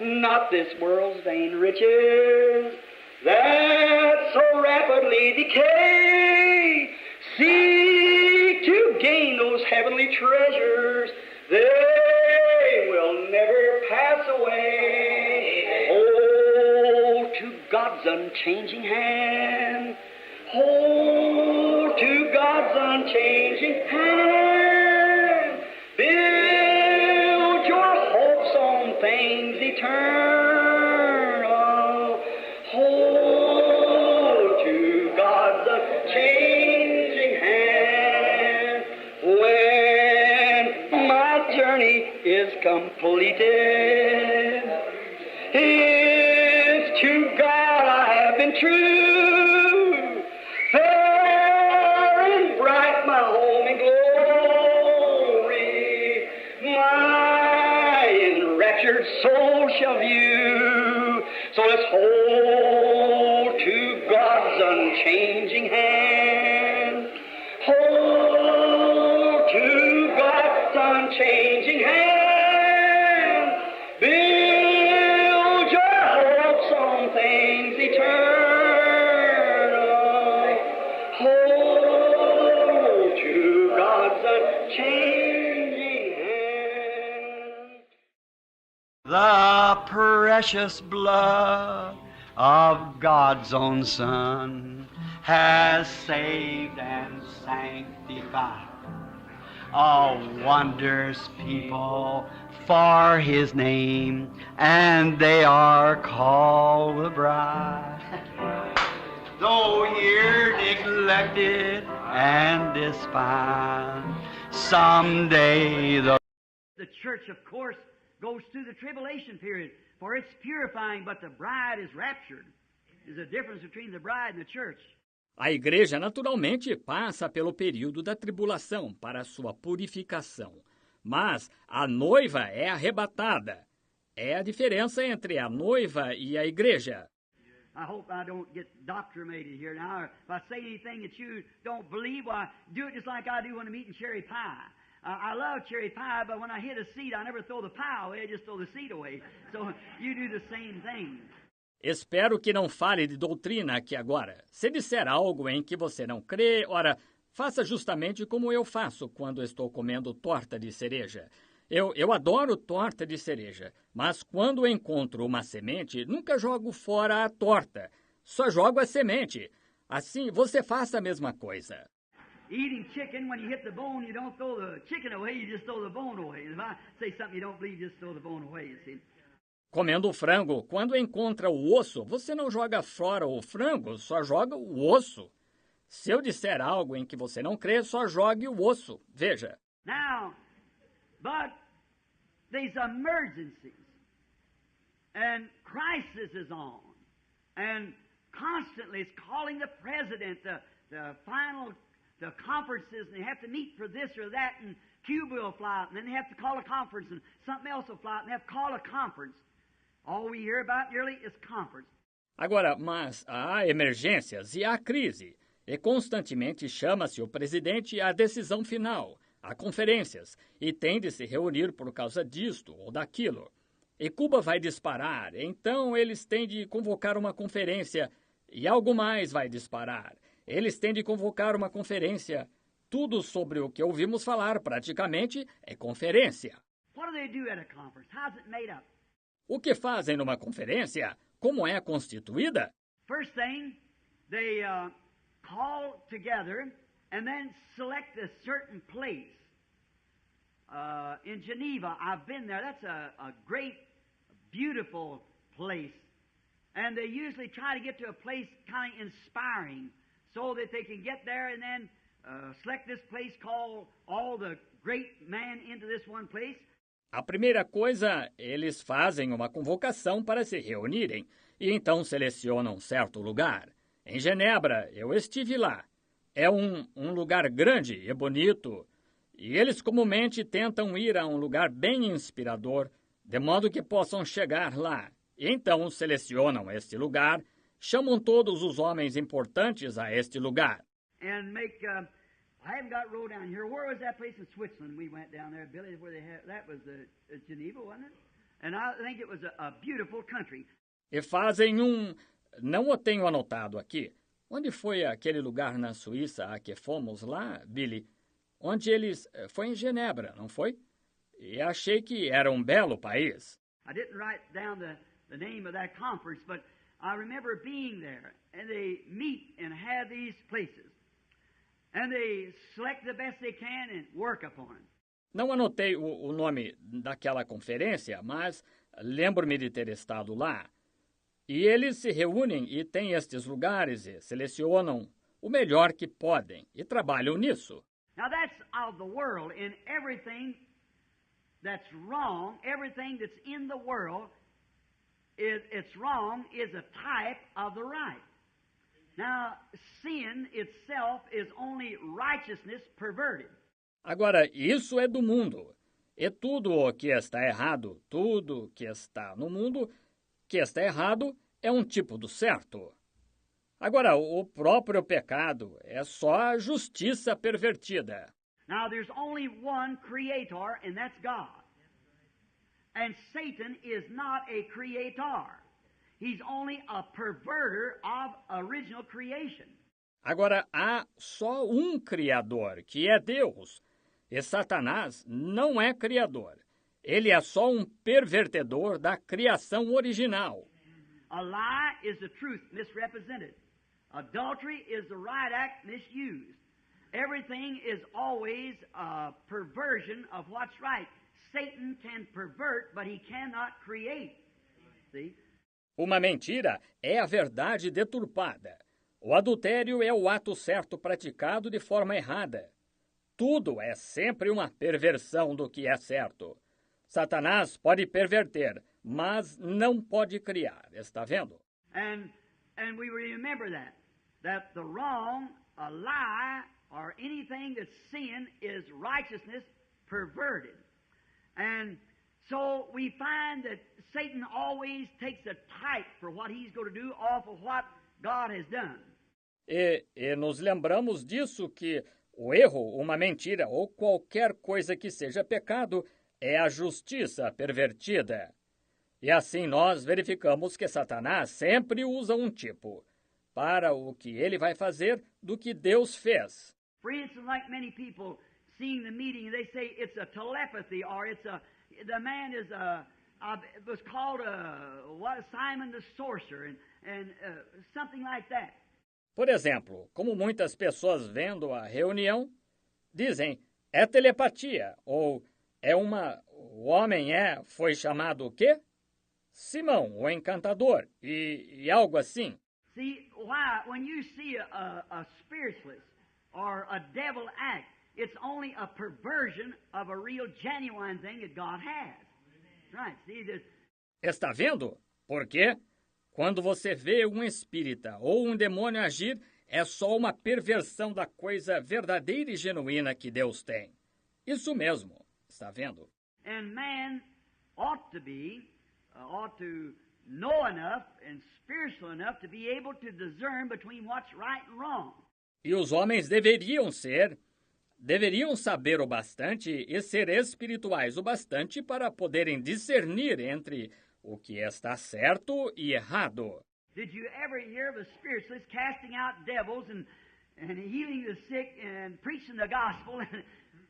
not this world's vain riches that so rapidly decay. Seek to gain those heavenly treasures, they will never pass away. Hold to God's unchanging hand. Hold to God's unchanging hand. Build your hopes on things eternal. Hold to God's unchanging hand. When my journey is completed, if to God I have been true, fair and bright my home in glory, my enraptured soul shall view. So let's hold to God's unchanging hand. Hold to God's unchanging hand. Build your hopes on things eternal. Hold to God's unchanging hand. The precious blood of God's own Son has saved and sanctified a wondrous people for His name, and they are called the bride. Though here neglected and despised, someday the church, of course, goes through the tribulation period, for it's purifying, but the bride is raptured. There's a difference between the bride and the church. A igreja naturalmente passa pelo período da tribulação para sua purificação, mas a noiva é arrebatada. É a diferença entre a noiva e a igreja. I hope I don't get doctrinated here now. If I say anything that you don't believe, well, do it just like I do when I'm eating cherry pie. I love cherry pie, but when I hit a seed, I never throw the pie away, I just throw the seed away. So you do the same thing. Espero que não fale de doutrina aqui agora. Se disser algo em que você não crê, ora, faça justamente como eu faço quando estou comendo torta de cereja. Eu adoro torta de cereja, mas quando encontro uma semente, nunca jogo fora a torta. Só jogo a semente. Assim, você faça a mesma coisa. Eating chicken, when you hit the bone, you don't throw the chicken away, you just throw the bone away. If I say something you don't believe, just throw the bone away, you see. Comendo frango, quando encontra o osso, você não joga fora o frango, só joga o osso. Se eu disser algo em que você não crê, só jogue o osso. Veja. Now, but there's emergencies, and crisis is on, and constantly it's calling the president, the final the conferences, and they have to meet for this or that, and Cuba will fly out, and then they have to call a conference, and something else will fly out, and they have to call a conference. All we hear about nearly is conference. Agora, mas há emergências e há crise, e constantemente chama-se o presidente à decisão final, a conferências, e tem de se reunir por causa disto ou daquilo. E Cuba vai disparar, então eles têm de convocar uma conferência, e algo mais vai disparar. Eles têm de convocar uma conferência. Tudo sobre o que ouvimos falar, praticamente, é conferência. What do they do at a conference? How's it made up? O que fazem numa conferência? Como é constituída? First thing, they call together and then select a certain place. In Geneva, I've been there. That's a great, beautiful place. And they usually try to get to a place kind of inspiring so that they can get there and then select this place, call all the great men into this one place. A primeira coisa, eles fazem uma convocação para se reunirem e então selecionam certo lugar. Em Genebra, eu estive lá. É um lugar grande e bonito. E eles comumente tentam ir a um lugar bem inspirador, de modo que possam chegar lá. E então selecionam este lugar, chamam todos os homens importantes a este lugar. And make, I haven't got road down here. Where was that place in Switzerland? We went down there, Billy, where they had, that was Geneva, wasn't it? And I think it was a beautiful country. E fazem um... Não o tenho anotado aqui. Onde foi aquele lugar na Suíça a que fomos lá, Billy? Onde eles... Foi em Genebra, não foi? E achei que era um belo país. I didn't write down the name of that conference, but I remember being there. And they meet and have these places. And they select the best they can and work upon it. Não anotei o nome daquela conferência, mas lembro-me de ter estado lá. E eles se reúnem e têm estes lugares e selecionam o melhor que podem e trabalham nisso. Now that's of the world. In everything that's wrong, everything that's in the world, it's wrong is a type of the right. Now, sin itself is only righteousness perverted. Agora, isso é do mundo. E tudo o que está errado, tudo que está no mundo que está errado é um tipo do certo. Agora, o próprio pecado é só a justiça pervertida. Now, there's only one creator, and that's God. And Satan is not a creator. He's only a perverter of original creation. Agora, há só um Criador, que é Deus. E Satanás não é Criador. Ele é só um pervertedor da criação original. A lie is the truth misrepresented. Adultery is the right act misused. Everything is always a perversion of what's right. Satan can pervert, but he cannot create. See? Uma mentira é a verdade deturpada. O adultério é o ato certo praticado de forma errada. Tudo é sempre uma perversão do que é certo. Satanás pode perverter, mas não pode criar. Está vendo? And we remember that the wrong, a lie, or anything that's sin is righteousness perverted. And so we find that Satan always takes a type for what he's going to do off of what God has done. E nos lembramos disso que o erro, uma mentira ou qualquer coisa que seja pecado é a justiça pervertida. E assim nós verificamos que Satanás sempre usa um tipo para o que ele vai fazer do que Deus fez. For instance, like many people seeing the meeting, they say it's a telepathy or the man is was called Simon the Sorcerer and something like that. Por exemplo, como muitas pessoas vendo a reunião, dizem, é telepatia, ou o homem foi chamado o quê? Simão, o encantador, e algo assim. See, why? When you see a spiritualist or a devil act, it's only a perversion of a real genuine thing that God has. Right, see this. Está vendo? Porque quando você vê um espírita ou um demônio agir, é só uma perversão da coisa verdadeira e genuína que Deus tem. Isso mesmo, está vendo? And man ought to know enough and spiritual enough to be able to discern between what's right and wrong. E os homens deveriam saber o bastante e ser espirituais o bastante para poderem discernir entre o que está certo e errado. Did you ever hear of a spiritualist casting out devils and healing the sick and preaching the gospel?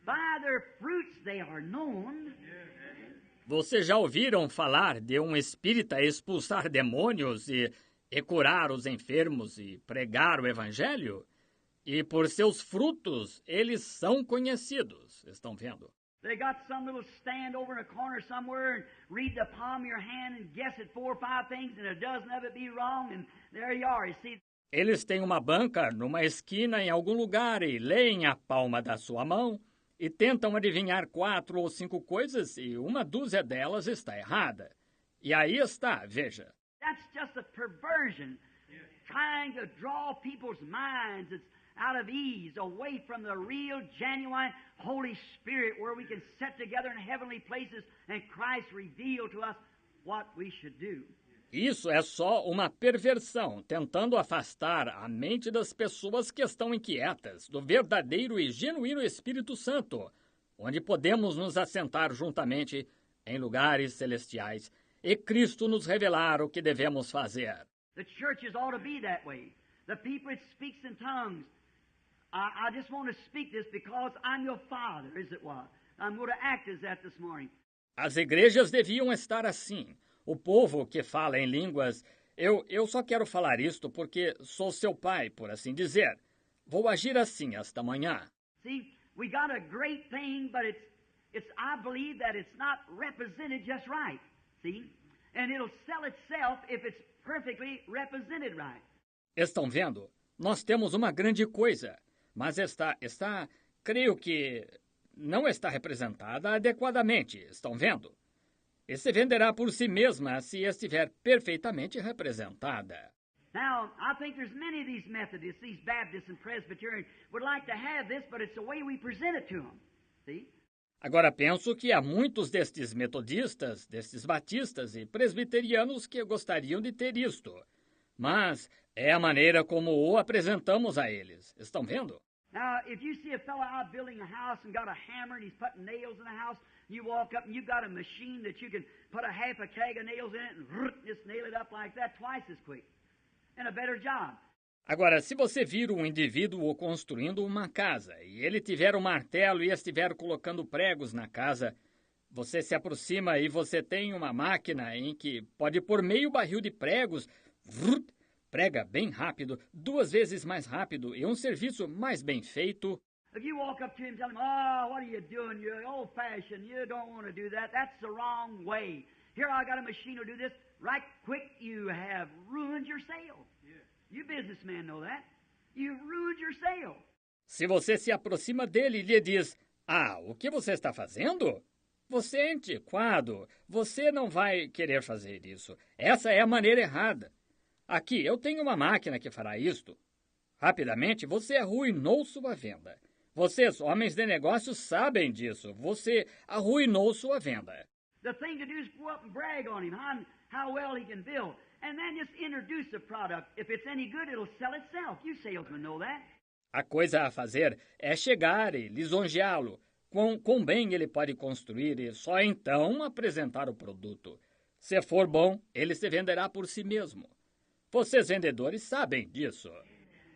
By their fruits they are known. Vocês já ouviram falar de um espírita expulsar demônios e curar os enfermos e pregar o evangelho? E por seus frutos eles são conhecidos. Estão vendo? They got some little stand over in a corner somewhere and read the palm of your hand and guess at 4 or 5 things and a dozen of it be wrong and there you are, you see. Eles têm uma banca numa esquina em algum lugar e leem a palma da sua mão e tentam adivinhar 4 ou 5 coisas e uma dúzia delas está errada. E aí está, veja. That's just a perversion, trying to draw people's minds out of ease, away from the real, genuine Holy Spirit where we can sit together in heavenly places and Christ reveal to us what we should do. Isso é só uma perversão, tentando afastar a mente das pessoas que estão inquietas do verdadeiro e genuíno Espírito Santo, onde podemos nos assentar juntamente em lugares celestiais e Cristo nos revelar o que devemos fazer. The churches ought to be that way. The people that speaks in tongues. I just want to speak this because I'm your father, as it was. I'm going to act as that this morning. As igrejas deviam estar assim. O povo que fala em línguas, eu só quero falar isto porque sou seu pai, por assim dizer. Vou agir assim esta manhã. See, we got a great thing, but I believe that it's not represented just right. See? And it'll sell itself if it's perfectly represented right. Estão vendo? Nós temos uma grande coisa, mas creio que não está representada adequadamente. Estão vendo? E se venderá por si mesma se estiver perfeitamente representada. Now, I think there's many of these Methodists, these Baptists and Presbyterians would like to have this, but it's the way we present it to them. See? Agora penso que há muitos destes metodistas, destes batistas e presbiterianos que gostariam de ter isto. Mas é a maneira como o apresentamos a eles. Estão vendo? Now, if you see a fellow out building a house and got a hammer and he's putting nails in the house, you walk up and you've got a machine that you can put a half a keg of nails in it and just nail it up like that twice as quick. And a better job. Agora, se você vir um indivíduo construindo uma casa e ele tiver um martelo e estiver colocando pregos na casa, você se aproxima e você tem uma máquina em que pode pôr meio barril de pregos, prega bem rápido, 2 vezes mais rápido e um serviço mais bem feito. If you walk up to him and tell him, "Oh, what are you doing? You're old-fashioned. You don't want to do that. That's the wrong way. Here, I got a machine to do this. Right quick, you have ruined your sale." Yeah. You businessmen know that. You ruined your sale. Se você se aproxima dele e lhe diz, o que você está fazendo? Você é antiquado. Você não vai querer fazer isso. Essa é a maneira errada. Aqui, eu tenho uma máquina que fará isto. Rapidamente, você arruinou sua venda. Vocês, homens de negócios, sabem disso. Você arruinou sua venda. The thing to do is go up and brag on him, how well he can build. And then just introduce the product. If it's any good, it'll sell itself. You salesmen know that. A coisa a fazer é chegar e lisonjeá-lo. Quão bem ele pode construir e só então apresentar o produto. Se for bom, ele se venderá por si mesmo. Vocês vendedores sabem disso.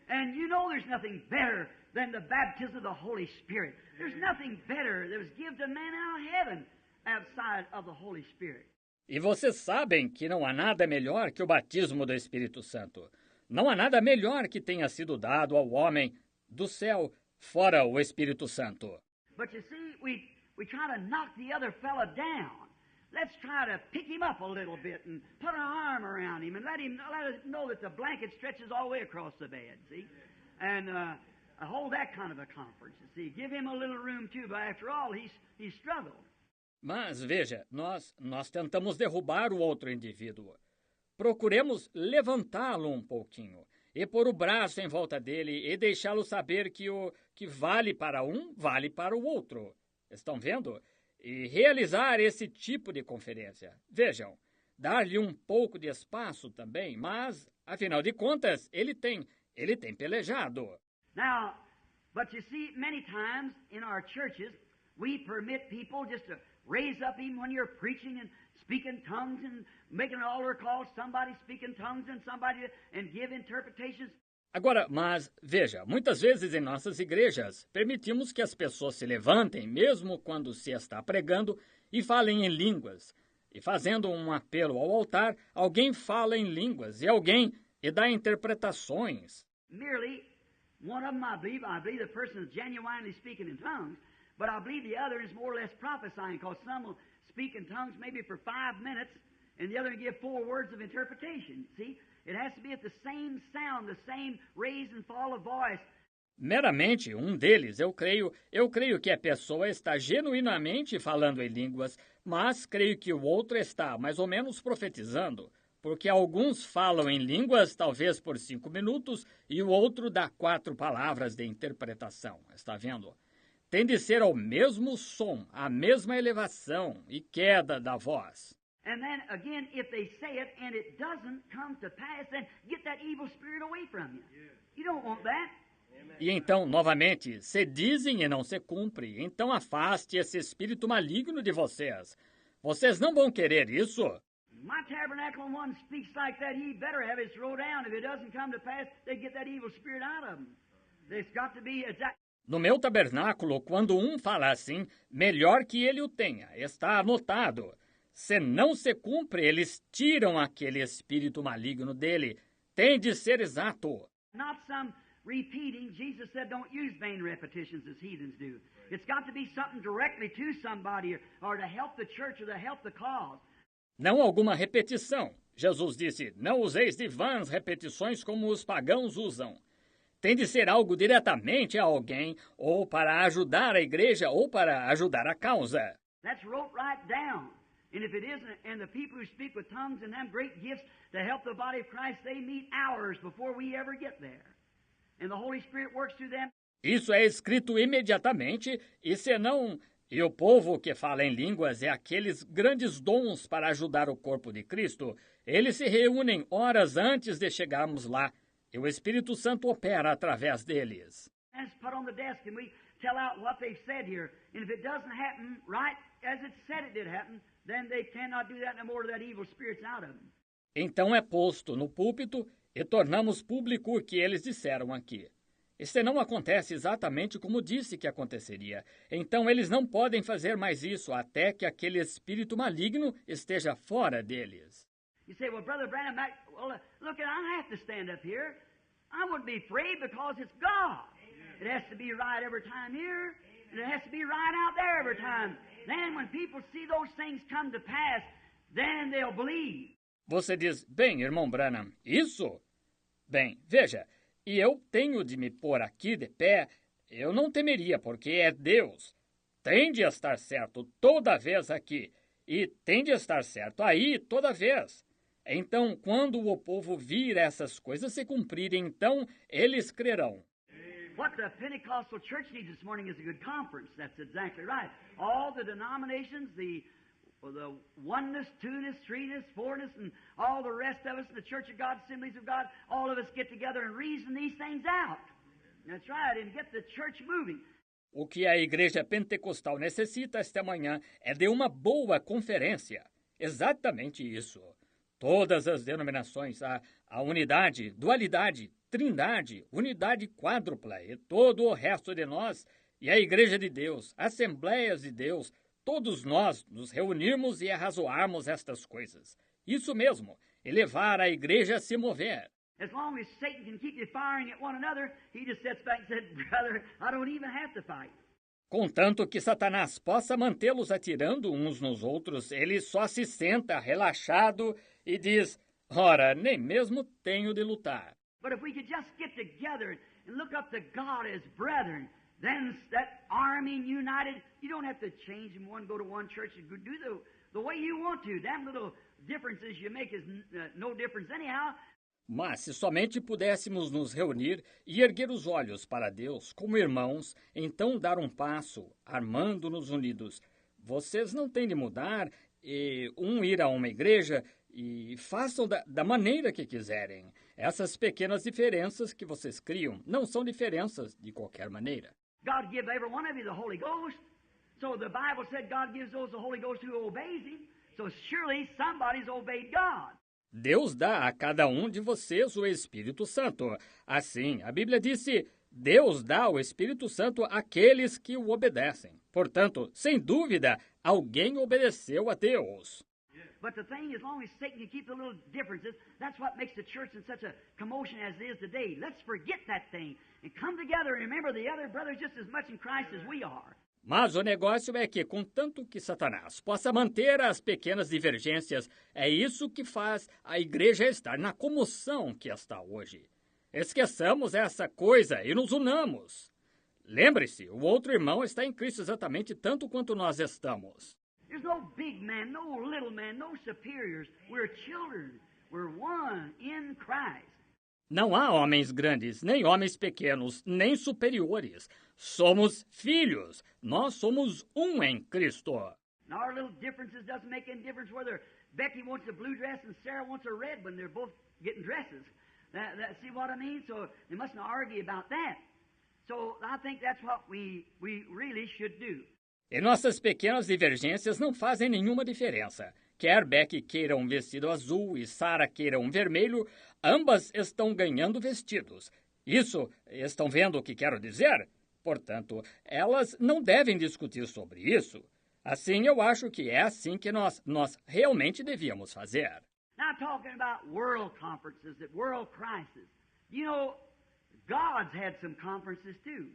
And you know there's nothing better than the baptism of the Holy Spirit. There's nothing better that was given to man out of heaven outside of the Holy Spirit. E vocês sabem que não há nada melhor que o batismo do Espírito Santo. Não há nada melhor que tenha sido dado ao homem do céu fora o Espírito Santo. But you see, we try to knock the other fella down. Let's try to pick him up a little bit and put an arm around him and let him know that the blanket stretches all the way across the bed, see? And hold that kind of a conference, you see. Give him a little room too, but after all, he's struggled. Mas, veja, nós tentamos derrubar o outro indivíduo. Procuremos levantá-lo um pouquinho e pôr o braço em volta dele e deixá-lo saber que o que vale para um, vale para o outro. Estão vendo? E realizar esse tipo de conferência. Vejam, dar-lhe um pouco de espaço também, mas, afinal de contas, ele tem pelejado. Now, but you see, many times in our churches, we permit people just to raise up even when you're preaching and speaking tongues and making an altar call, somebody speaking tongues and give interpretations. Agora, mas, veja, muitas vezes em nossas igrejas, permitimos que as pessoas se levantem, mesmo quando se está pregando, e falem em línguas. E fazendo um apelo ao altar, alguém fala em línguas e dá interpretações. Merely, one of them I believe the person is genuinely speaking in tongues, but I believe the other is more or less prophesying, because some will speak in tongues maybe for 5 minutes, and the other will give 4 words of interpretation, see? It has to be at the same sound, the same raise and fall of voice. Meramente um deles, eu creio que a pessoa está genuinamente falando em línguas, mas creio que o outro está mais ou menos profetizando, porque alguns falam em línguas talvez por 5 minutos e o outro dá 4 palavras de interpretação, está vendo? Tem de ser ao mesmo som, a mesma elevação e queda da voz. And then again, if they say it and it doesn't come to pass, then get that evil spirit away from you. You don't want that. E então, novamente, se dizem e não se cumpre, então afaste esse espírito maligno de vocês. Vocês não vão querer isso? My tabernacle one speaks like that, he better have it thrown down. If it doesn't come to pass, they get that evil spirit out of him. There's got to be exact. No meu tabernáculo, quando um fala assim, melhor que ele o tenha. Está anotado. Se não se cumpre, eles tiram aquele espírito maligno dele. Tem de ser exato. Not some repeating. Jesus said don't use vain repetitions as heathens do. It's got to be something directly to somebody or to help the church or to help the cause. Não alguma repetição. Jesus disse, não useis de vãs repetições como os pagãos usam. Tem de ser algo diretamente a alguém, ou para ajudar a igreja, ou para ajudar a causa. That's wrote right down. And if it isn't, and the people who speak with tongues and have great gifts to help the body of Christ, they meet hours before we ever get there. And the Holy Spirit works through them. Isso é escrito imediatamente, e senão... E o povo que fala em línguas é aqueles grandes dons para ajudar o corpo de Cristo. Eles se reúnem horas antes de chegarmos lá. E o Espírito Santo opera através deles. Put on the desk and we tell out what they've said here. And if it doesn't happen right as it said it did happen, then they cannot do that no more, that evil spirit's out of them. Então é posto no púlpito e tornamos público o que eles disseram aqui. E se não acontece exatamente como disse que aconteceria, então eles não podem fazer mais isso até que aquele espírito maligno esteja fora deles. You say, well, Brother Branham, look, I have to stand up here. I wouldn't be afraid because it's God. It has to be right every time here, and it has to be right out there every time. Then when people see those things come to pass, then they'll believe. Você diz, bem, irmão Branham, isso? Bem, veja, e eu tenho de me pôr aqui de pé, eu não temeria, porque é Deus. Tem de estar certo toda vez aqui, e tem de estar certo aí toda vez. Então, quando o povo vir essas coisas se cumprirem, então eles crerão. What the Pentecostal church needs this morning is a good conference. That's exactly right. All the denominations, the oneness, two-ness, three-ness, four-ness, and all the rest of us, the Church of God, Assemblies of God, all of us get together and reason these things out. That's right, and get the church moving. O que a igreja pentecostal necessita esta manhã é de uma boa conferência. Exatamente isso. Todas as denominações, a unidade, dualidade, trindade, unidade quádrupla e todo o resto de nós, e a igreja de Deus, assembleias de Deus, todos nós nos reunirmos e arrazoarmos estas coisas. Isso mesmo, elevar a igreja a se mover. As long as Satan can keep you firing at one another, he just sits back and says, brother, I don't even have to fight. Contanto que Satanás possa mantê-los atirando uns nos outros, ele só se senta relaxado e diz, ora, nem mesmo tenho de lutar. But if we could just get together and look up to God as brethren, then that army united, you don't have to change from one, go to one church, and do the way you want to. Damn little differences you make is no difference anyhow. Mas se somente pudéssemos nos reunir e erguer os olhos para Deus como irmãos, então dar um passo, armando-nos unidos. Vocês não têm de mudar e ir a uma igreja e façam da maneira que quiserem. Essas pequenas diferenças que vocês criam não são diferenças de qualquer maneira. God give every one of you the Holy Ghost. So the Bible said God gives those the Holy Ghost who obeys Him. So surely somebody's obeyed God. Deus dá a cada um de vocês o Espírito Santo. Assim, a Bíblia disse, Deus dá o Espírito Santo àqueles que o obedecem. Portanto, sem dúvida, alguém obedeceu a Deus. But the thing, as long as Satan can keep the little differences, that's what makes the church in such a commotion as it is today. Let's forget that thing and come together and remember the other brothers just as much in Christ as we are. Mas o negócio é que, contanto que Satanás possa manter as pequenas divergências, é isso que faz a igreja estar na comoção que está hoje. Esqueçamos essa coisa e nos unamos. Lembre-se, o outro irmão está em Cristo exatamente tanto quanto nós estamos. There's no big man, no little man, no superiors. We're children. We're one in Christ. Não há homens grandes, nem homens pequenos, nem superiores. Somos filhos. Nós somos um em Cristo. And our little differences doesn't make any difference whether Becky wants a blue dress and Sarah wants a red when they're both getting dresses. See what I mean? So they mustn't argue about that. So I think that's what we really should do. E nossas pequenas divergências não fazem nenhuma diferença. Quer Beck queira um vestido azul e Sarah queira um vermelho, ambas estão ganhando vestidos. Isso, estão vendo o que quero dizer? Portanto, elas não devem discutir sobre isso. Assim, eu acho que é assim que nós realmente devíamos fazer. Now, talking about world conferences, at world crisis, you know, God's had some conferences too.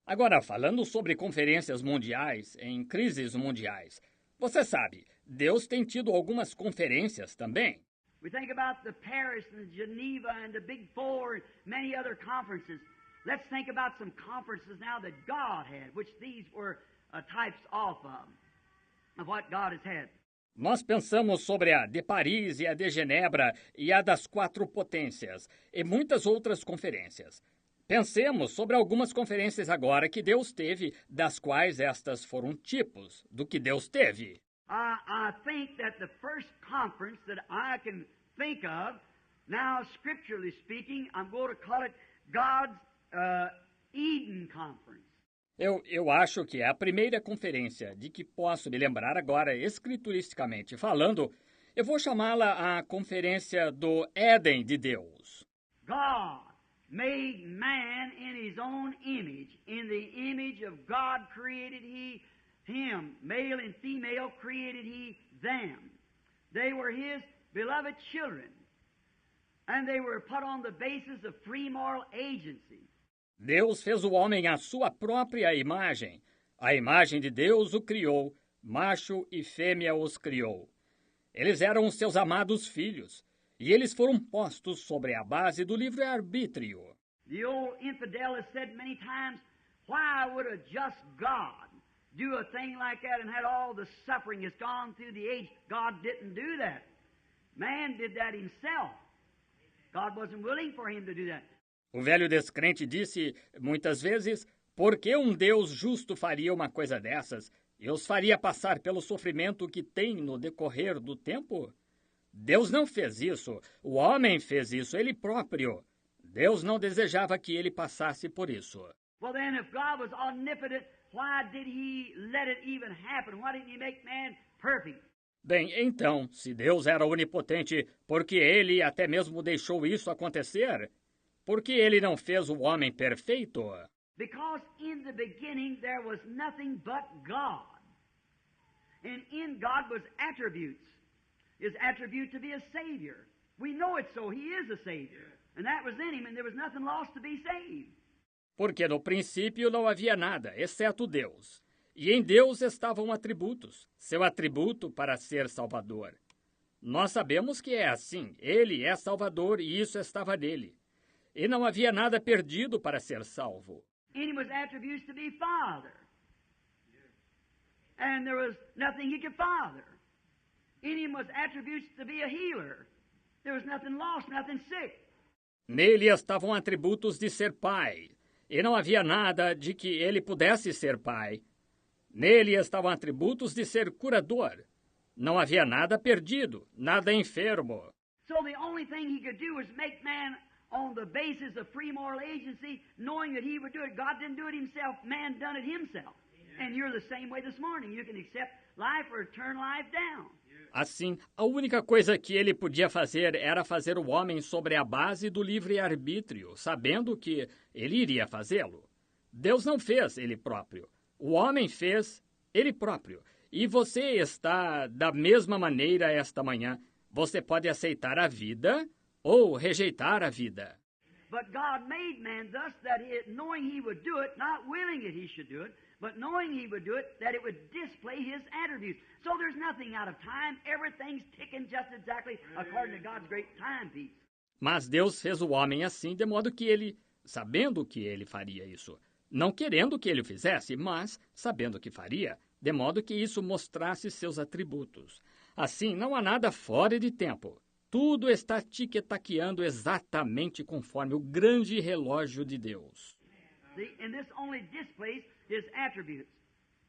Agora, falando sobre conferências mundiais, em crises mundiais, você sabe, Deus tem tido algumas conferências também. We think about the Paris and Geneva and the Big Four and many other conferences. Let's think about some conferences now that God had, which these were types of what God has had. Nós pensamos sobre a de Paris e a de Genebra e a das quatro potências e muitas outras conferências. Pensemos sobre algumas conferências agora que Deus teve, das quais estas foram tipos do que Deus teve. I think that the first conference that I can think of, now scripturally speaking, I'm going to call it God's Eden Conference. Eu acho que é a primeira conferência de que posso me lembrar agora, escrituristicamente falando, eu vou chamá-la a Conferência do Éden de Deus. God made man in his own image. In the image of God created he him. Male and female created he them. They were his beloved children. And they were put on the basis of free moral agency. Deus fez o homem à sua própria imagem. A imagem de Deus o criou, macho e fêmea os criou. Eles eram os seus amados filhos, e eles foram postos sobre a base do livre-arbítrio. The old infidel has said many times, why would a just God do a thing like that and had all the suffering that's gone through the age? God didn't do that. Man did that himself. God wasn't willing for him to do that. O velho descrente disse, muitas vezes, por que um Deus justo faria uma coisa dessas e os faria passar pelo sofrimento que tem no decorrer do tempo? Deus não fez isso, o homem fez isso, ele próprio. Deus não desejava que ele passasse por isso. Well then, if God was omnipotent, why did he let it even happen? Why didn't he make man perfect? Bem, então, se Deus era onipotente, por que ele até mesmo deixou isso acontecer? Por que ele não fez o homem perfeito? Because in the beginning there was nothing but God. And in God was attributes. His attribute to be a Savior. We know it so. He is a Savior. And that was in him, and there was nothing lost to be saved. Porque no princípio não havia nada, exceto Deus. E em Deus estavam atributos, seu atributo para ser Salvador. Nós sabemos que é assim. Ele é Salvador e isso estava nele. E não havia nada perdido para ser salvo. In him was attributes to be Father. And there was nothing he could father. In him was attributes to be a healer. There was nothing lost, nothing sick. Nele estavam atributos de ser pai. E não havia nada de que ele pudesse ser pai. Nele estavam atributos de ser curador. Não havia nada perdido, nada enfermo. So the only thing he could do was make man on the basis of free moral agency, knowing that he would do it. God didn't do it himself. Man done it himself. And you're the same way this morning. You can accept life or turn life down. Assim, a única coisa que ele podia fazer era fazer o homem sobre a base do livre-arbítrio, sabendo que ele iria fazê-lo. Deus não fez ele próprio. O homem fez ele próprio. E você está da mesma maneira esta manhã. Você pode aceitar a vida ou rejeitar a vida. But God made man thus that knowing he would do it, not willing that he should do it, but knowing he would do it, that it would display his attributes. So there's nothing out of time. Everything's ticking just exactly according to God's great timepiece. Mas Deus fez o homem assim, de modo que ele, sabendo que ele faria isso, não querendo que ele o fizesse, mas sabendo que faria, de modo que isso mostrasse seus atributos. Assim, não há nada fora de tempo. Tudo está tic-taqueando exatamente conforme o grande relógio de Deus. And this only displays his attributes.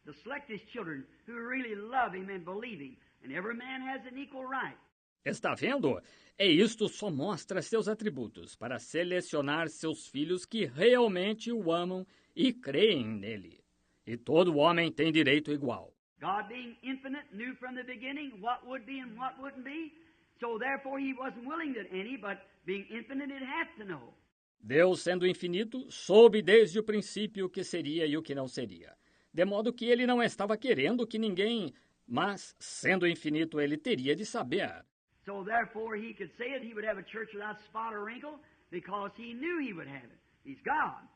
To select his children who really love him and believe him. And every man has an equal right. Está vendo? E isto só mostra seus atributos para selecionar seus filhos que realmente o amam e creem nele. e todo homem tem direito igual. God being infinite knew from the beginning what would be and what wouldn't be, so therefore he wasn't willing that any, but being infinite he'd have to know. Deus, sendo infinito, soube desde o princípio o que seria e o que não seria. De modo que ele não estava querendo que ninguém, mas, sendo infinito, ele teria de saber. So therefore he could say that he would have a church without spot or wrinkle, because he knew he would have it. He's God.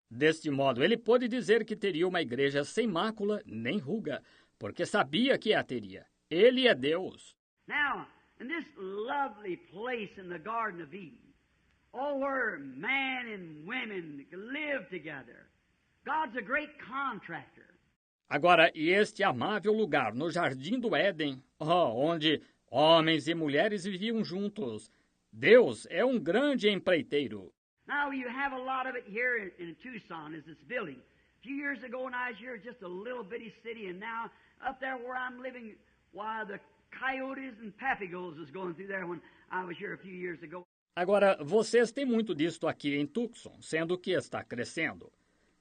Deste modo, ele pôde dizer que teria uma igreja sem mácula nem ruga, porque sabia que a teria. Ele é Deus. Now, in this lovely place in the Garden of Eden, where man and women live together, God's a great contractor. Agora, e este amável lugar no Jardim do Éden, onde homens e mulheres viviam juntos, Deus é um grande empreiteiro. Now you have a lot of it here in Tucson, is this building. A few years ago when I was here, just a little bitty city, and now up there where I'm living, why the coyotes and papagos was going through there when I was here a few years ago. Agora, vocês têm muito disto aqui em Tucson, sendo que está crescendo.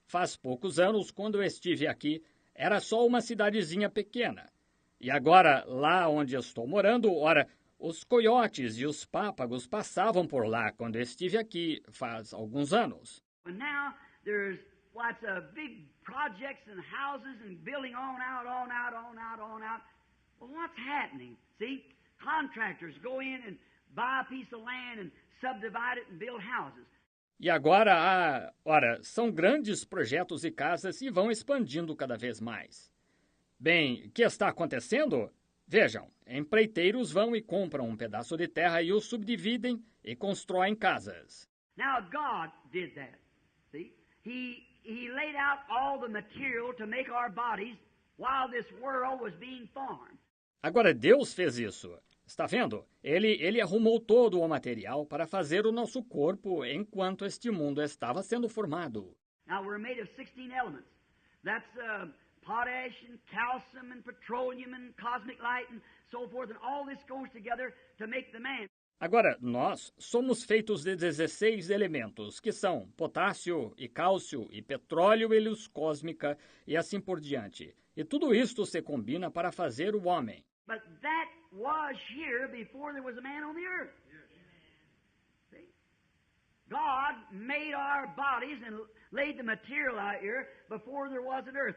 Faz poucos anos, quando eu estive aqui, era só uma cidadezinha pequena. E agora, lá onde estou morando, ora, os coiotes e os pápagos passavam por lá quando eu estive aqui faz alguns anos. And now there's lots of big projects and houses and building on out. Well, what's happening? See, contractors go in and buy a piece of land and subdivide it and build houses. E agora são grandes projetos e casas e vão expandindo cada vez mais. Bem, o que está acontecendo? Vejam, empreiteiros vão e compram um pedaço de terra e o subdividem e constroem casas. Now God did that. See? He laid out all the material to make our bodies while this world was being formed. Agora Deus fez isso. Está vendo? Ele arrumou todo o material para fazer o nosso corpo enquanto este mundo estava sendo formado. Now we're made of 16 elements. That's potash and calcium and petroleum and cosmic light and so forth, and all this goes together to make the man. Agora, nós somos feitos de 16 elementos, que são potássio e cálcio e petróleo e luz cósmica e assim por diante. E tudo isto se combina para fazer o homem. But that was here before there was a man on the earth. See? God made our bodies and laid the material out here before there was an earth.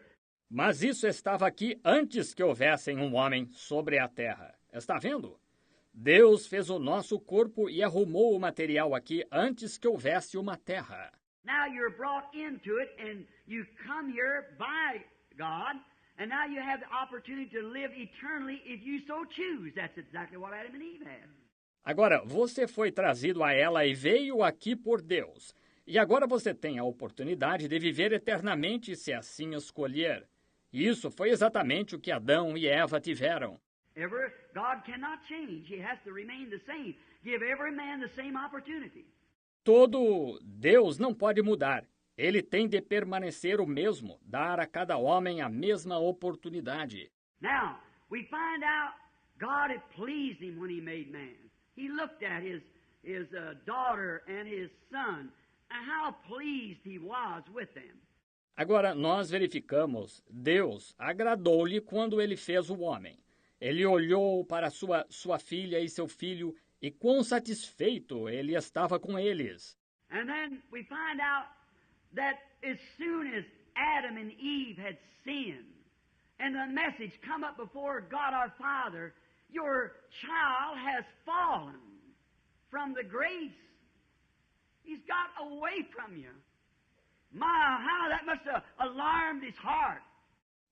Mas isso estava aqui antes que houvessem um homem sobre a terra. Está vendo? Deus fez o nosso corpo e arrumou o material aqui antes que houvesse uma terra. Now you're brought into it and you come here by God. And now you have the opportunity to live eternally if you so choose. That's exactly what Adam and Eve had. Agora, você foi trazido a ela e veio aqui por Deus. E agora você tem a oportunidade de viver eternamente se assim escolher. E isso foi exatamente o que Adão e Eva tiveram. God cannot change. He has to remain the same. Give every man the same opportunity. Todo Deus não pode mudar. Ele tem de permanecer o mesmo, dar a cada homem a mesma oportunidade. Now, we find out God had pleased him when he made man. He looked at his daughter and his son, and how pleased he was with them. Agora, nós verificamos, Deus agradou-lhe quando ele fez o homem. Ele olhou para sua filha e seu filho, e quão satisfeito ele estava com eles. And then we find out that as soon as Adam and Eve had sinned, and the message come up before God our Father, your child has fallen from the grace. He's got away from you. My, how that must have alarmed his heart.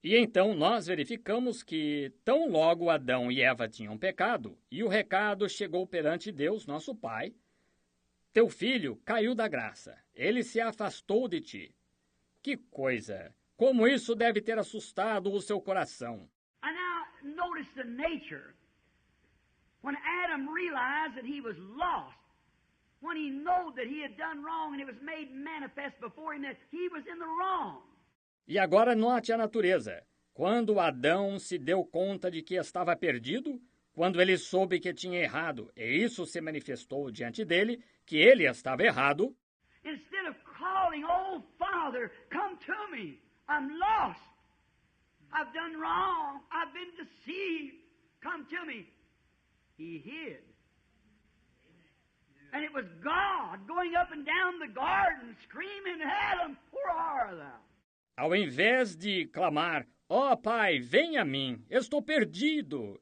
E então nós verificamos que tão logo Adão e Eva tinham pecado, e o recado chegou perante Deus, nosso Pai, teu filho caiu da graça, ele se afastou de ti. Que coisa! Como isso deve ter assustado o seu coração. And now notice the nature. When Adam realized that he was lost, when he knew that he had done wrong and it was made manifest before him that he was in the wrong. E agora note a natureza. Quando Adão se deu conta de que estava perdido, quando ele soube que tinha errado, e isso se manifestou diante dele, que ele estava errado, instead of calling, oh Father, come to me, I'm lost. I've done wrong. I've been deceived. Come to me. He hid. And it was God going up and down the garden, screaming, Adam, where art thou? Ao invés de clamar, ó Pai, vem a mim, estou perdido,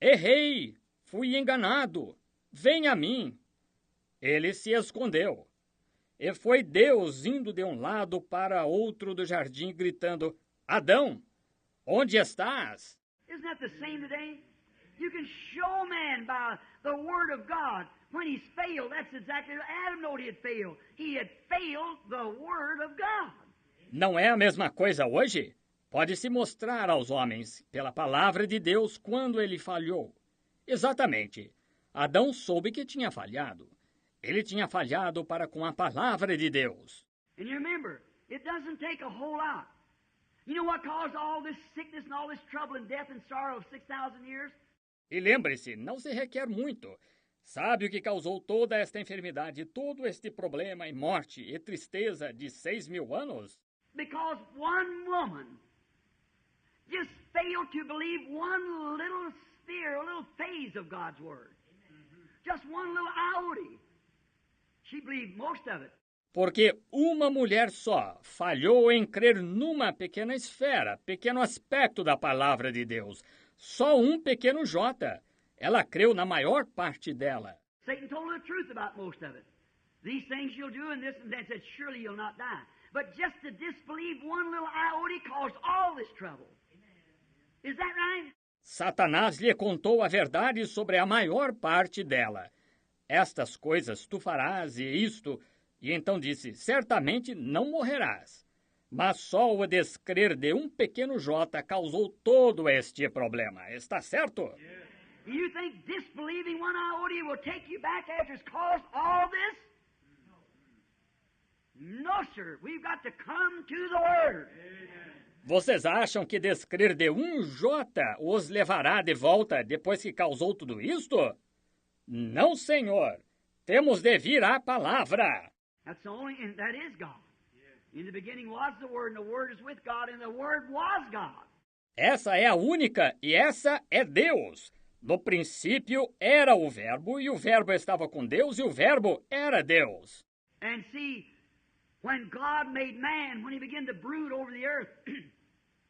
errei, fui enganado, vem a mim. Ele se escondeu. E foi Deus indo de um lado para outro do jardim, gritando, Adão, onde estás? Isn't that the same today? You can show man by the Word of God when he's failed. That's exactly what Adam knew he had failed. He had failed the Word of God. Não é a mesma coisa hoje? Pode-se mostrar aos homens pela palavra de Deus quando ele falhou. Exatamente. Adão soube que tinha falhado. Ele tinha falhado para com a palavra de Deus. And you remember, it doesn't take a whole lot. You know what caused all this sickness and all this trouble and death and sorrow of 6,000 years? E lembre-se, não se requer muito. Sabe o que causou toda esta enfermidade, todo este problema e morte e tristeza de 6.000 anos? Because one woman just failed to believe one little sphere, a little phase of God's Word. Just one little iota. She believed most of it. Porque uma mulher só falhou em crer numa pequena esfera, pequeno aspecto da palavra de Deus. Só um pequeno J. Ela creu na maior parte dela. Satan told her the truth about most of it. These things you'll do and this and that, said, surely you'll not die. But just to disbelieve one little iota caused all this trouble. Is that right? Satanás lhe contou a verdade sobre a maior parte dela. Estas coisas tu farás e isto... E então disse, certamente não morrerás. Mas só o descrer de um pequeno J causou todo este problema. Está certo? You think disbelieving one iota will take you back after it's caused all this? No, sir. We've got to come to the Word. Vocês acham que descrer de um J os levará de volta depois que causou tudo isto? Não, senhor. Temos de vir à palavra. That's the only, and that is God. In the beginning was the Word, and the Word is with God, and the Word was God. Essa é a única, e essa é Deus. No princípio era o Verbo, e o Verbo estava com Deus, e o Verbo era Deus. And see, when God made man, when he began to brood over the earth,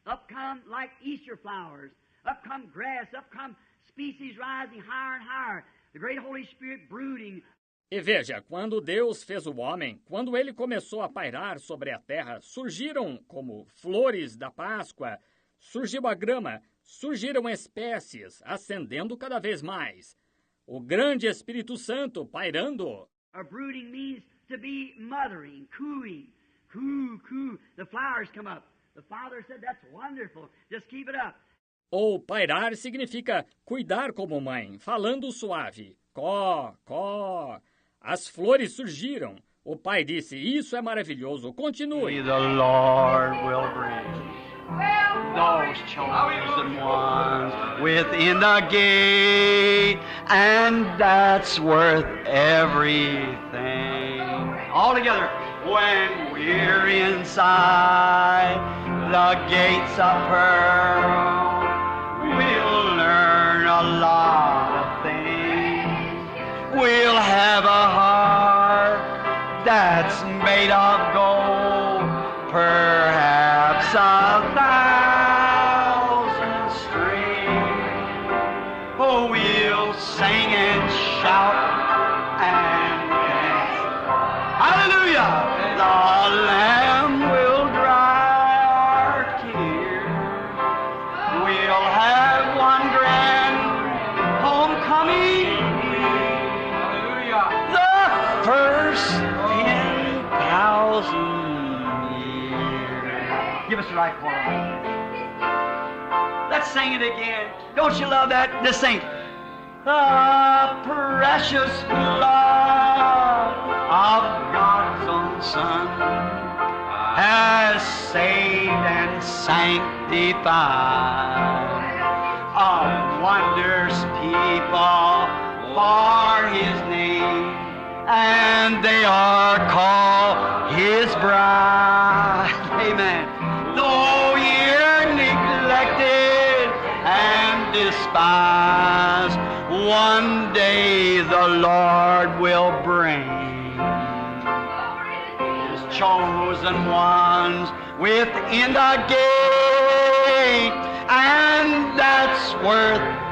up come like Easter flowers, up come grass, up come species rising higher and higher, the great Holy Spirit brooding. E veja, quando Deus fez o homem, quando ele começou a pairar sobre a terra, surgiram como flores da Páscoa, surgiu a grama, surgiram espécies, ascendendo cada vez mais. O grande Espírito Santo pairando. A brooding means to be mothering, cooing, coo, coo. The flowers come up. The Father said, that's wonderful. Just keep it up. Ou pairar significa cuidar como mãe, falando suave. Có, có. As flores surgiram. O pai disse, isso é maravilhoso, continue. The Lord will bring those chosen ones within the gate, and that's worth everything. All together, when we're inside the gates of pearl, we'll learn a lot of things. We'll have a heart that's made of gold, perhaps 1,000 strings. Oh, we'll sing and shout and dance. Hallelujah! The Lamb will dry our tears. We'll have one grand homecoming. First 10,000 years. Give us the right chord. Let's sing it again. Don't you love that? Let's sing. The precious blood of God's own Son has saved and sanctified a wondrous people for His name. And they are called His bride. Amen. Though you're neglected despised, one day the Lord will bring His chosen ones within the gate, and that's worth